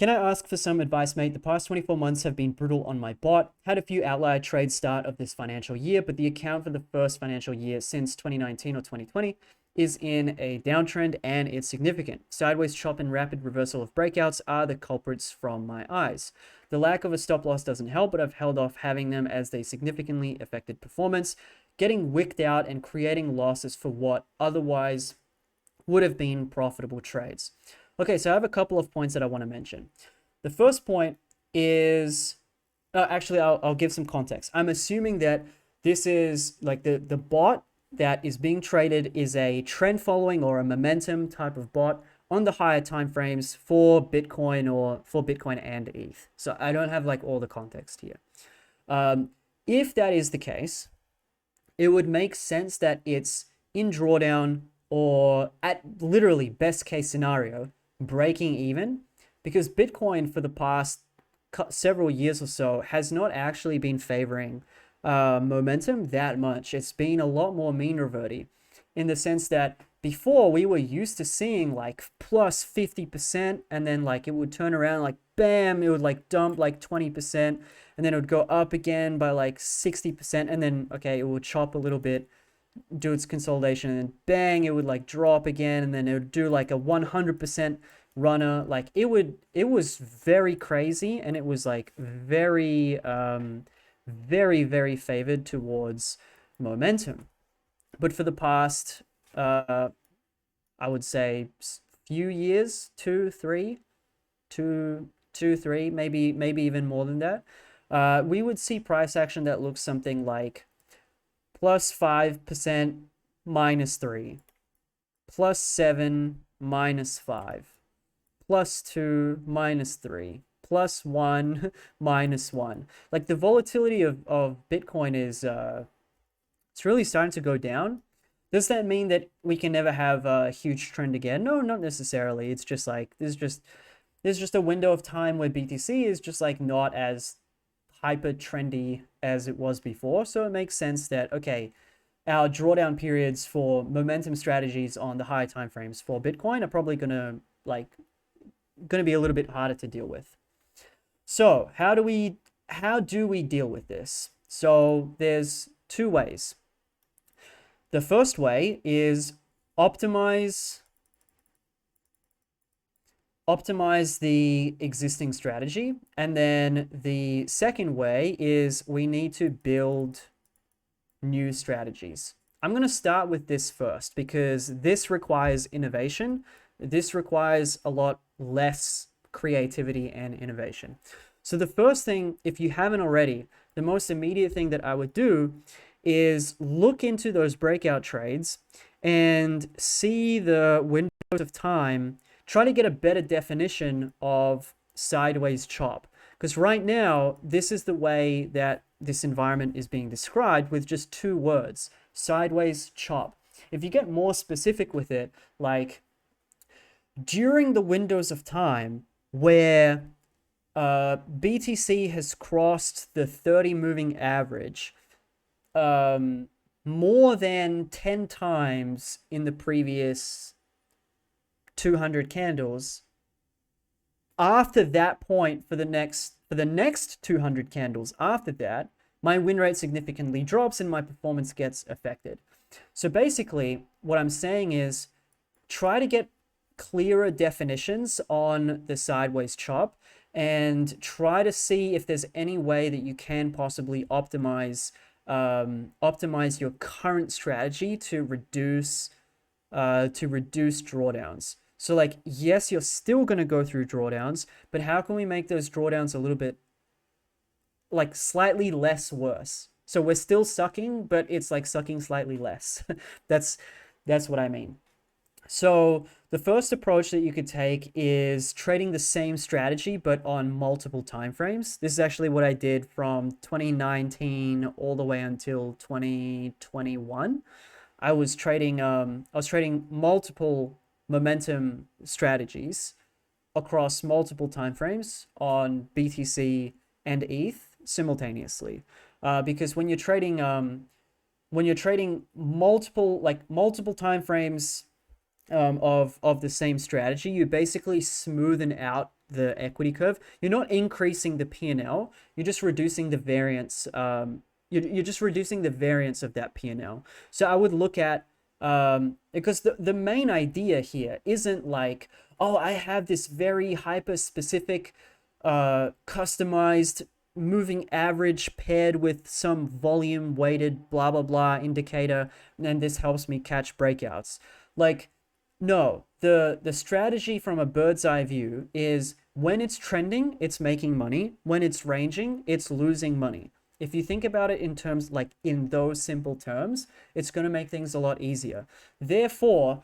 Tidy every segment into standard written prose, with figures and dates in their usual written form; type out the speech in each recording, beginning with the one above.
Can I ask for some advice, mate? The past 24 months have been brutal on my bot. Had a few outlier trades start of this financial year, but the account for the first financial year since 2019 or 2020 is in a downtrend and it's significant. Sideways chop and rapid reversal of breakouts are the culprits from my eyes. The lack of a stop loss doesn't help, but I've held off having them as they significantly affected performance, getting wicked out and creating losses for what otherwise would have been profitable trades. Okay, so I have a couple of points that I want to mention. The first point is, actually, I'll give some context. I'm assuming that this is like the bot that is being traded is a trend following or a momentum type of bot on the higher time frames for Bitcoin or for Bitcoin and ETH. So I don't have like all the context here. If that is the case, it would make sense that it's in drawdown or at literally best case scenario, breaking even, because Bitcoin for the past several years or so has not actually been favoring momentum that much. It's been a lot more mean reverty in the sense that before we were used to seeing like plus 50% and then like it would turn around like bam, it would like dump like 20% and then it would go up again by like 60% and then okay, it would chop a little bit, do its consolidation, and then bang, it would like drop again, and then it would do like a 100% runner. Like it was very crazy, and it was like very very favored towards momentum. But for the past I would say few years, two, three, maybe even more than that, we would see price action that looks something like plus 5%, minus 3, plus 7, minus 5, plus 2, minus 3, plus 1, minus 1. Like the volatility of Bitcoin is, it's really starting to go down. Does that mean that we can never have a huge trend again? No, not necessarily. It's just like, there's just a window of time where BTC is just like not as hyper trendy as it was before. So it makes sense that, okay, our drawdown periods for momentum strategies on the higher time frames for Bitcoin are probably gonna be a little bit harder to deal with. So how do we deal with this? So there's two ways. The first way is optimize the existing strategy. And then the second way is we need to build new strategies. I'm going to start with this first because this requires innovation. This requires a lot less creativity and innovation. So the first thing, if you haven't already, the most immediate thing that I would do is look into those breakout trades and see the windows of time. Try to get a better definition of sideways chop. Because right now, this is the way that this environment is being described with just two words, sideways chop. If you get more specific with it, like during the windows of time where BTC has crossed the 30 moving average more than 10 times in the previous 200 candles, after that point for the next 200 candles after that, my win rate significantly drops and my performance gets affected. So basically what I'm saying is try to get clearer definitions on the sideways chop and try to see if there's any way that you can possibly optimize your current strategy to reduce drawdowns. So like, yes, you're still going to go through drawdowns, but how can we make those drawdowns a little bit like slightly less worse? So we're still sucking, but it's like sucking slightly less. That's what I mean. So the first approach that you could take is trading the same strategy, but on multiple time frames. This is actually what I did from 2019 all the way until 2021. I was trading multiple momentum strategies across multiple time frames on BTC and ETH simultaneously, because when you're trading multiple time frames of the same strategy, you basically smoothen out the equity curve, you're not increasing the P&L, you're just reducing the variance. You're just reducing the variance of that P&L. So I would look at, because the main idea here isn't like, oh, I have this very hyper specific, customized moving average paired with some volume weighted blah blah blah indicator, and this helps me catch breakouts. Like, no, the strategy from a bird's eye view is when it's trending, it's making money. When it's ranging, it's losing money. If you think about it in terms, like in those simple terms, it's going to make things a lot easier. Therefore,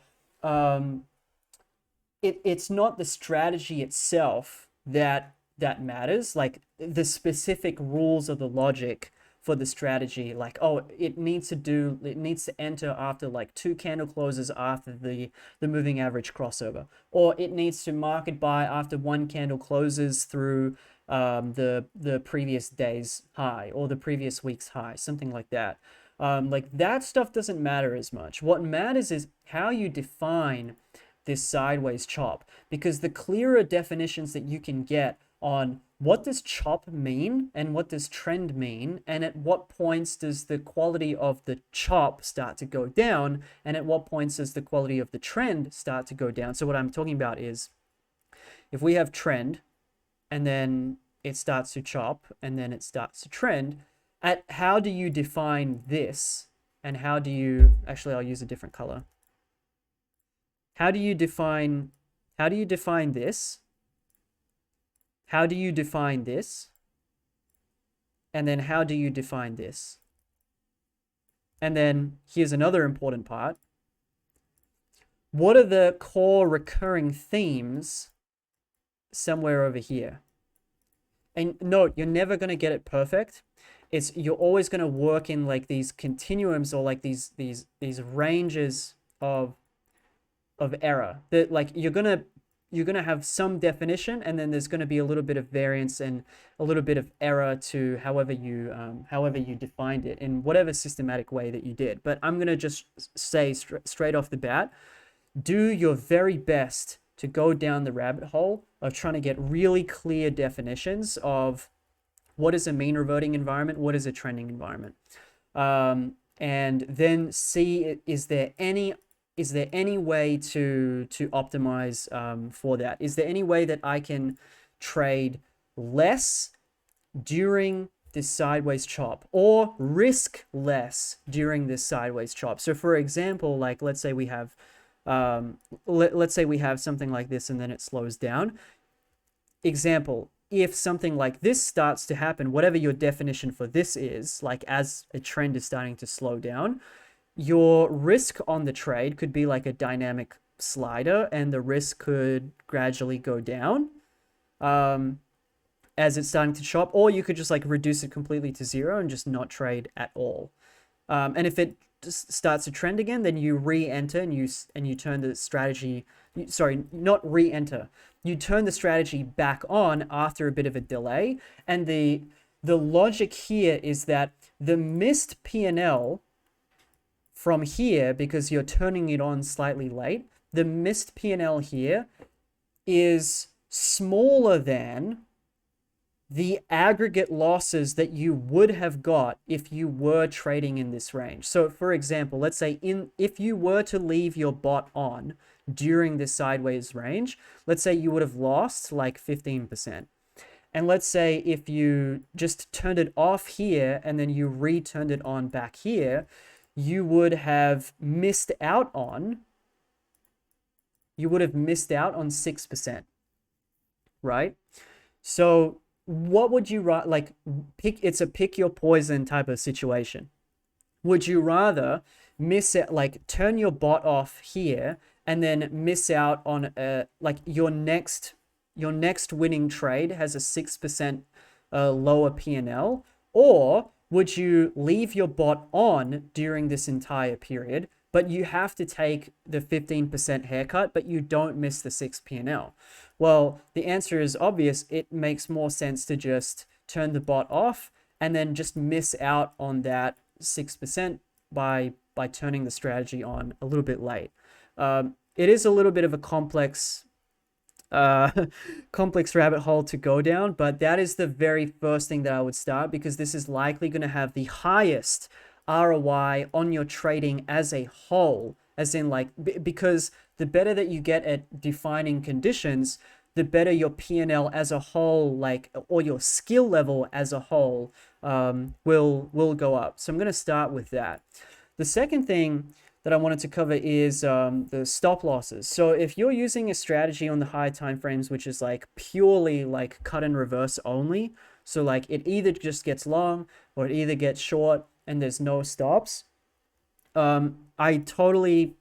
it's not the strategy itself that matters, like the specific rules of the logic for the strategy, like, oh, it needs to enter after like 2 candle closes after the moving average crossover, or it needs to market buy after 1 candle closes through the previous day's high or the previous week's high, something like that. Like that stuff doesn't matter as much. What matters is how you define this sideways chop, because the clearer definitions that you can get on what does chop mean and what does trend mean, and at what points does the quality of the chop start to go down, and at what points does the quality of the trend start to go down. So what I'm talking about is if we have trend and then it starts to chop and then it starts to trend, at how do you define this, and how do you, actually I'll use a different color. How do you define this? How do you define this? And then how do you define this? And then here's another important part. What are the core recurring themes somewhere over here? And note, you're never going to get it perfect. You're always going to work in like these continuums, or like these ranges of error. That like you're gonna have some definition, and then there's going to be a little bit of variance and a little bit of error to however you defined it in whatever systematic way that you did. But I'm going to just say straight off the bat, do your very best to go down the rabbit hole of trying to get really clear definitions of what is a mean reverting environment, what is a trending environment, and then see, is there any way to optimize for that? Is there any way that I can trade less during this sideways chop, or risk less during this sideways chop? So for example, like let's say we have something like this and then it slows down. Example, if something like this starts to happen, whatever your definition for this is, like as a trend is starting to slow down, your risk on the trade could be like a dynamic slider, and the risk could gradually go down as it's starting to chop, or you could just like reduce it completely to 0 and just not trade at all. And if it just starts to trend again, then you re-enter and you turn the strategy, sorry, not re-enter, you turn the strategy back on after a bit of a delay. And the logic here is that the missed P&L from here, because you're turning it on slightly late, the missed P&L here is smaller than the aggregate losses that you would have got if you were trading in this range. So for example, let's say if you were to leave your bot on during this sideways range, let's say you would have lost like 15%. And let's say if you just turned it off here and then you returned it on back here, you would have missed out on 6%, right? So what would you like it's a pick your poison type of situation. Would you rather miss it, like turn your bot off here and then miss out on like your next winning trade has a 6% lower P&L, or would you leave your bot on during this entire period, but you have to take the 15% haircut, but you don't miss the 6 P&L? Well, the answer is obvious. It makes more sense to just turn the bot off and then just miss out on that 6% by turning the strategy on a little bit late. It is a little bit of a complex complex rabbit hole to go down, but that is the very first thing that I would start, because this is likely going to have the highest ROI on your trading as a whole, as in like, because the better that you get at defining conditions, the better your P&L as a whole, like, or your skill level as a whole, will go up. So I'm going to start with that. The second thing that I wanted to cover is the stop losses. So if you're using a strategy on the high time frames, which is like purely like cut and reverse only, so like it either just gets long or it either gets short and there's no stops, I totally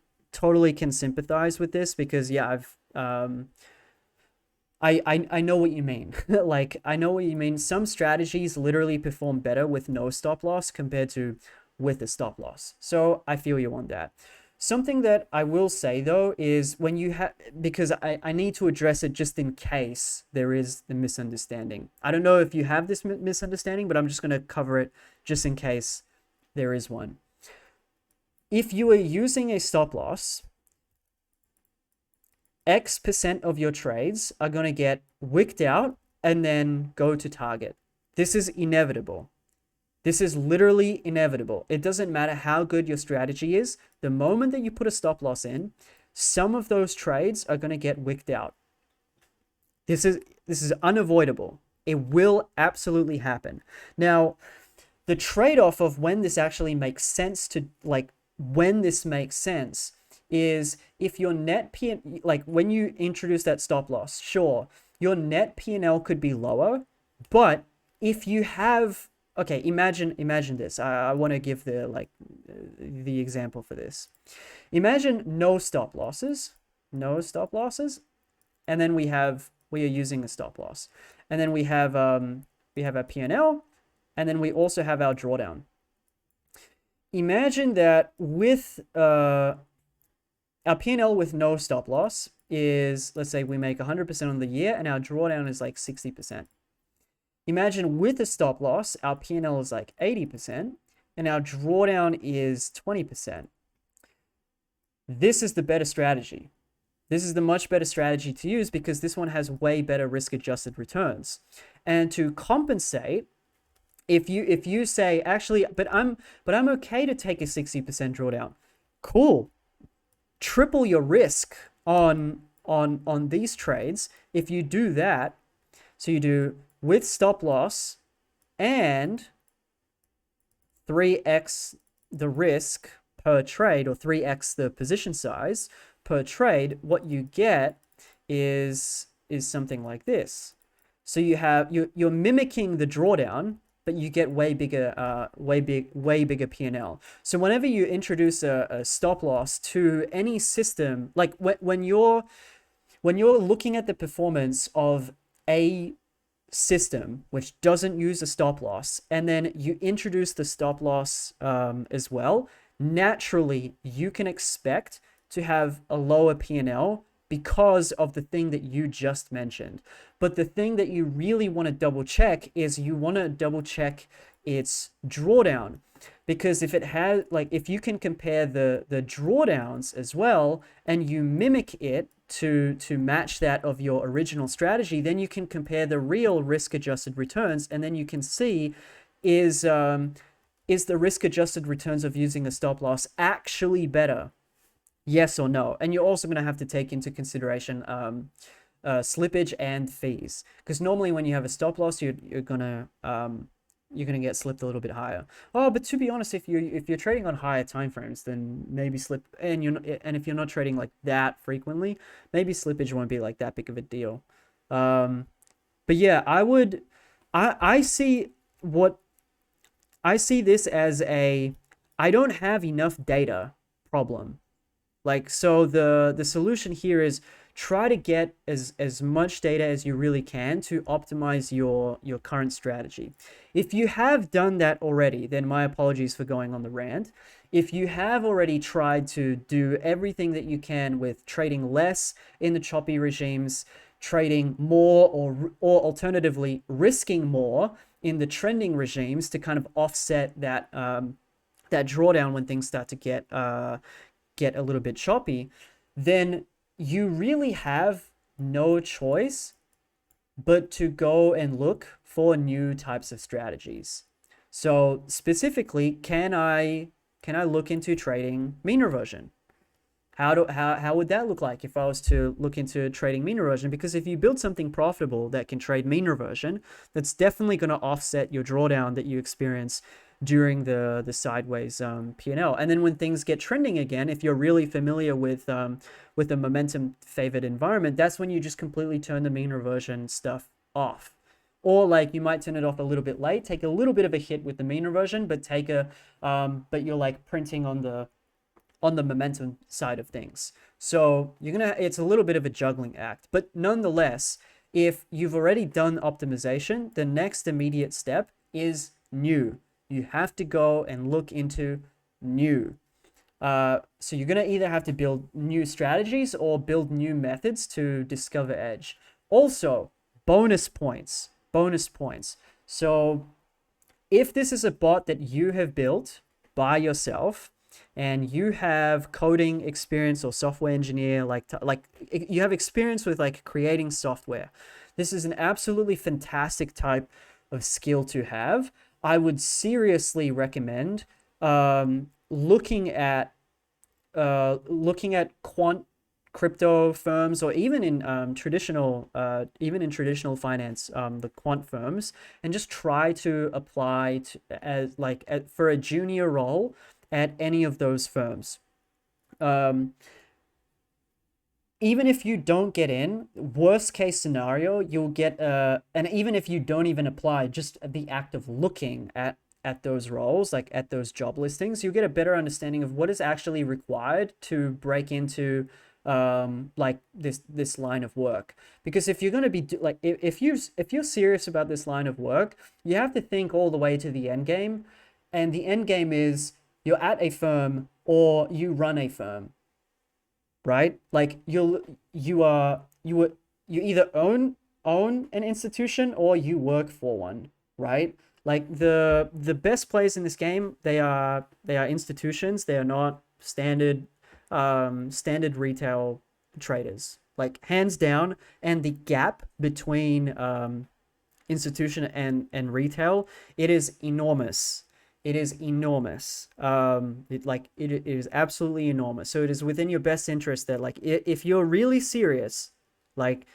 can sympathize with this, because yeah, I know what you mean. Like, I know what you mean. Some strategies literally perform better with no stop loss compared to with a stop loss. So I feel you on that. Something that I will say though is when you have, because I need to address it just in case there is the misunderstanding. I don't know if you have this misunderstanding, but I'm just going to cover it just in case there is one. If you are using a stop loss, X% of your trades are going to get wicked out and then go to target. This is inevitable. This is literally inevitable. It doesn't matter how good your strategy is. The moment that you put a stop loss in, some of those trades are going to get wicked out. This is unavoidable. It will absolutely happen. Now, the trade-off of when this actually makes sense to, like, when this makes sense is if your net P, like when you introduce that stop loss, sure, your net P&L could be lower, but if you have, okay, imagine this. I want to give the example for this. Imagine no stop losses, and then we are using a stop loss, and then we have our P&L, and then we also have our drawdown. Imagine that with our P&L with no stop loss is, let's say we make 100% on the year and our drawdown is like 60%. Imagine with a stop loss, our P&L is like 80% and our drawdown is 20%. This is the better strategy. This is the much better strategy to use because this one has way better risk-adjusted returns. And to compensate, if you say, actually, but I'm okay to take a 60% drawdown, cool. Triple your risk on these trades if you do that. So you do with stop loss and 3x the risk per trade, or 3x the position size per trade. What you get is something like this. So you're mimicking the drawdown, but you get way bigger P&L. So whenever you introduce a stop loss to any system, like when you're looking at the performance of a system which doesn't use a stop loss, and then you introduce the stop loss as well, naturally you can expect to have a lower P&L because of the thing that you just mentioned. But the thing that you really want to double check is you want to double check its drawdown, because if it has, like, if you can compare the drawdowns as well and you mimic it to match that of your original strategy, then you can compare the real risk-adjusted returns, and then you can see is the risk-adjusted returns of using a stop loss actually better? Yes or no? And you're also going to have to take into consideration slippage and fees, because normally when you have a stop loss, you're gonna get slipped a little bit higher. Oh, but to be honest, if you're trading on higher time frames, then maybe and if you're not trading like that frequently, maybe slippage won't be like that big of a deal. But yeah, I see this as I don't have enough data problem. Like, so the solution here is try to get as much data as you really can to optimize your current strategy. If you have done that already, then my apologies for going on the rant. If you have already tried to do everything that you can with trading less in the choppy regimes, trading more, or alternatively risking more in the trending regimes to kind of offset that drawdown when things start to get a little bit choppy, then you really have no choice but to go and look for new types of strategies. So specifically, can I look into trading mean reversion? How would that look like if I was to look into trading mean reversion? Because if you build something profitable that can trade mean reversion, that's definitely going to offset your drawdown that you experience during the sideways P&L. And then when things get trending again, if you're really familiar with the momentum favored environment, that's when you just completely turn the mean reversion stuff off. Or like you might turn it off a little bit late, take a little bit of a hit with the mean reversion, but but you're like printing on the momentum side of things. So it's a little bit of a juggling act, but nonetheless, if you've already done optimization, the next immediate step is new. You have to go and look into new. So you're going to either have to build new strategies or build new methods to discover edge. Also, bonus points. So if this is a bot that you have built by yourself, and you have coding experience or software engineer, like you have experience with like creating software, this is an absolutely fantastic type of skill to have. I would seriously recommend looking at quant crypto firms, or even in traditional finance, the quant firms, and just try to apply for a junior role at any of those firms. Even if you don't get in, worst case scenario, you'll get and even if you don't even apply, just the act of looking at those roles, like at those job listings, you'll get a better understanding of what is actually required to break into like this line of work. Because if you're going to be like, if you're serious about this line of work, you have to think all the way to the end game, and the end game is you're at a firm or you run a firm, right? Like you either own an institution or you work for one, right? Like the best players in this game, they are institutions. They are not standard retail traders, like hands down. And the gap between institution and retail, it is enormous. It is enormous. It is absolutely enormous. So it is within your best interest that, like, if you're really serious, like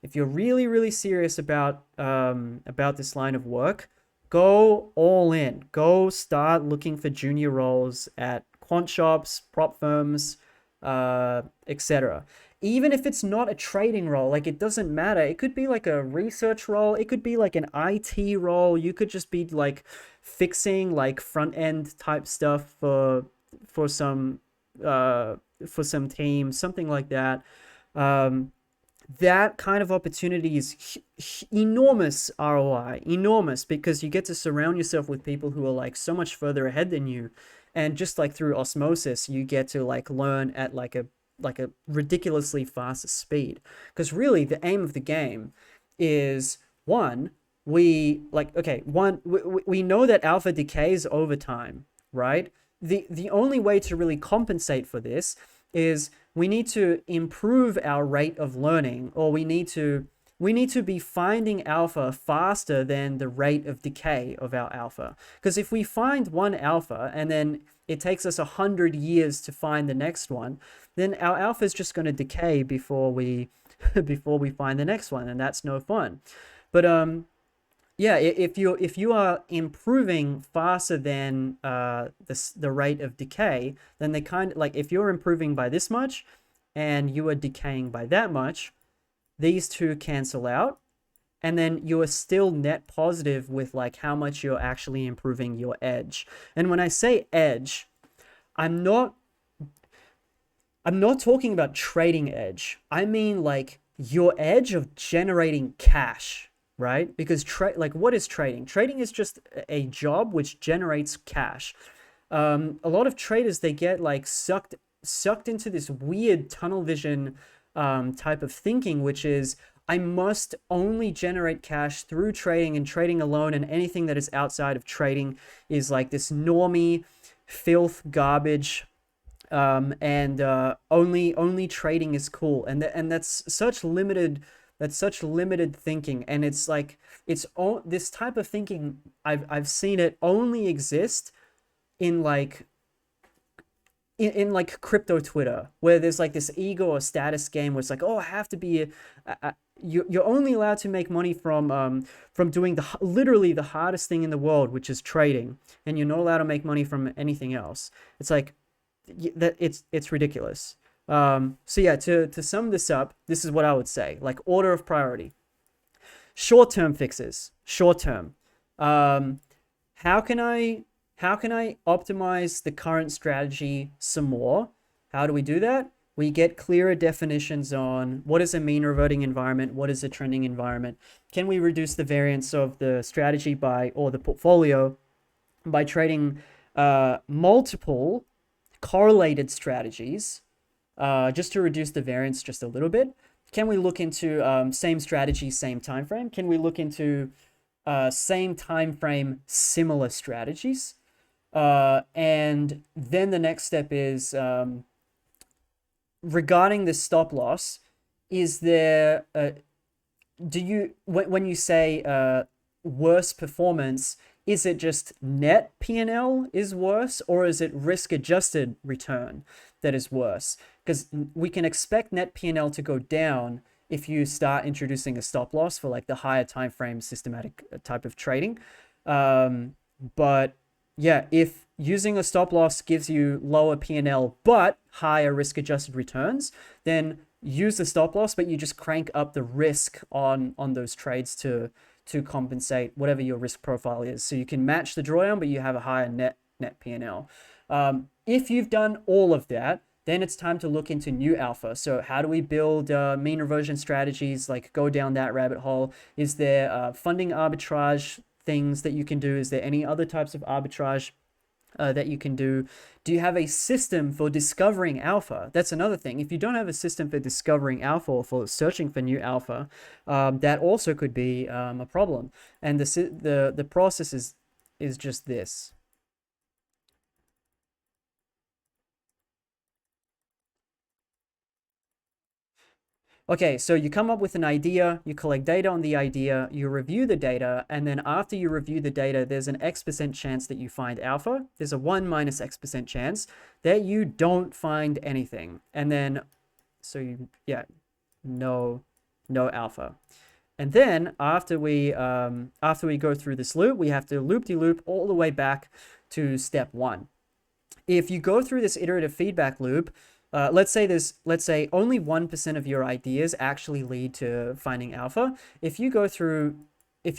if you're really serious about this line of work, go all in. Go start looking for junior roles at quant shops, prop firms, etc. Even if it's not a trading role, like, it doesn't matter. It could be like a research role. It could be like an IT role. You could just be like fixing like front end type stuff for some team, something like that. That kind of opportunity is enormous ROI, enormous, because you get to surround yourself with people who are like so much further ahead than you, and just like through osmosis, you get to like learn at like a ridiculously fast speed. Because really the aim of the game is, one, we know that alpha decays over time, right? The only way to really compensate for this is we need to improve our rate of learning, or we need to be finding alpha faster than the rate of decay of our alpha. Because if we find one alpha and then it takes us 100 years to find the next one, then our alpha is just going to decay before we find the next one, and that's no fun. But yeah, if you are improving faster than the rate of decay, then they kind of like, if you're improving by this much and you are decaying by that much, these two cancel out, and then you are still net positive with like how much you're actually improving your edge. And when I say edge, I'm not talking about trading edge. I mean like your edge of generating cash, right? Because what is trading? Trading is just a job which generates cash. A lot of traders, they get like sucked into this weird tunnel vision type of thinking, which is, I must only generate cash through trading and trading alone, and anything that is outside of trading is like this normie filth garbage. and only trading is cool, and that's such limited thinking. And it's like this type of thinking, I've seen it only exist in like like crypto Twitter, where there's like this ego or status game where it's like, oh, I have to be you're only allowed to make money from doing literally the hardest thing in the world, which is trading, and you're not allowed to make money from anything else. It's like that it's ridiculous. So yeah, to sum this up, this is what I would say, like order of priority. Short-term fixes. Short-term. How can I optimize the current strategy some more? How do we do that? We get clearer definitions on what is a mean reverting environment, what is a trending environment. Can we reduce the variance of the strategy or the portfolio by trading multiple correlated strategies, just to reduce the variance just a little bit? Can we look into same strategy, same time frame? Can we look into same time frame, similar strategies? And then the next step is regarding the stop loss. Is there when you say worse performance, is it just net P&L is worse, or is it risk adjusted return that is worse? Because we can expect net P&L to go down if you start introducing a stop loss for like the higher time frame systematic type of trading. But yeah, if using a stop loss gives you lower P&L but higher risk adjusted returns, then use the stop loss, but you just crank up the risk on those trades to compensate whatever your risk profile is. So you can match the drawdown, but you have a higher net P&L. If you've done all of that, then it's time to look into new alpha. So how do we build mean reversion strategies, like go down that rabbit hole? Is there funding arbitrage things that you can do? Is there any other types of arbitrage that you can do? Do you have a system for discovering alpha? That's another thing. If you don't have a system for discovering alpha or for searching for new alpha, that also could be a problem. And the process is just this. Okay, so you come up with an idea, you collect data on the idea, you review the data, and then after you review the data, there's an X% chance that you find alpha. There's a 1 minus X% chance that you don't find anything. And then, yeah, no alpha. And then after we go through this loop, we have to loop-de-loop all the way back to step 1. If you go through this iterative feedback loop, let's say only 1% of your ideas actually lead to finding alpha. If you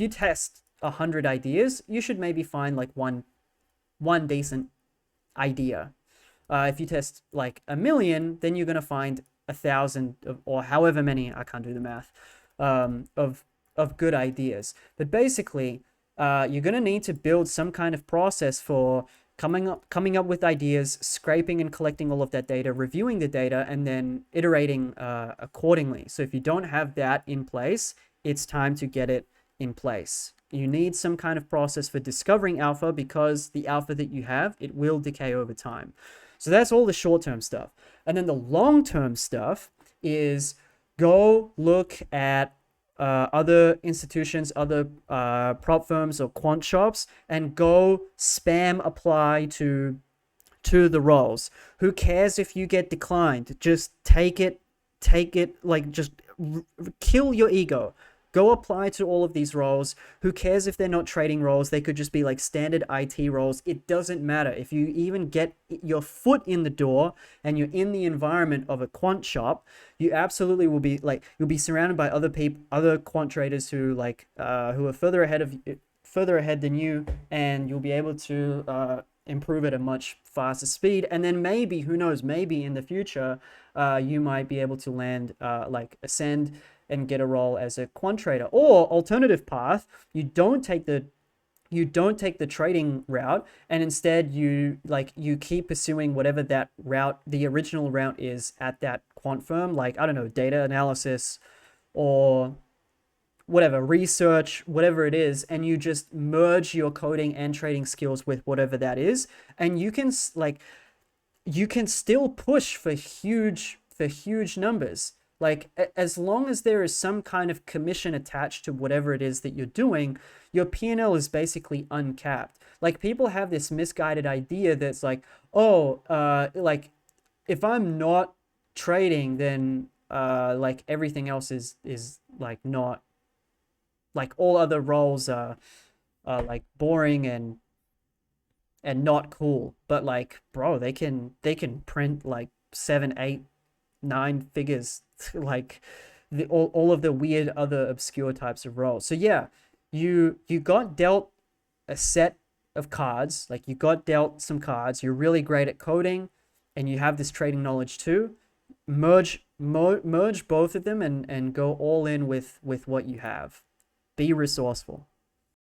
test 100 ideas, you should maybe find like one decent idea. If you test like 1,000,000, then you're gonna find 1,000 or however many, I can't do the math, of good ideas. But basically, you're gonna need to build some kind of process for coming up with ideas, scraping and collecting all of that data, reviewing the data, and then iterating accordingly. So if you don't have that in place, it's time to get it in place. You need some kind of process for discovering alpha, because the alpha that you have, it will decay over time. So that's all the short-term stuff. And then the long-term stuff is go look at other institutions, other prop firms or quant shops, and go spam apply to the roles. Who cares if you get declined? Just take it, like just kill your ego. Go apply to all of these roles. Who cares if they're not trading roles? They could just be like standard IT roles. It doesn't matter. If you even get your foot in the door and you're in the environment of a quant shop, you absolutely will be like, you'll be surrounded by other quant traders who are further ahead than you, and you'll be able to improve at a much faster speed. And then maybe, who knows, maybe in the future, you might be able to land ascend and get a role as a quant trader. Or alternative path, you don't take the trading route, and instead you keep pursuing whatever that route, the original route is at that quant firm, like, I don't know, data analysis or whatever, research, whatever it is, and you just merge your coding and trading skills with whatever that is. And you can you can still push for huge numbers. Like as long as there is some kind of commission attached to whatever it is that you're doing, your P&L is basically uncapped. Like people have this misguided idea that's like, oh, like if I'm not trading, then like everything else is like not, like all other roles are like boring and not cool. But like, bro, they can print like 7, 8, 9 figures, like all of the weird other obscure types of roles. So yeah, you got dealt a set of cards, like you got dealt some cards. You're really great at coding, and you have this trading knowledge too. Merge both of them and go all in with what you have. Be resourceful.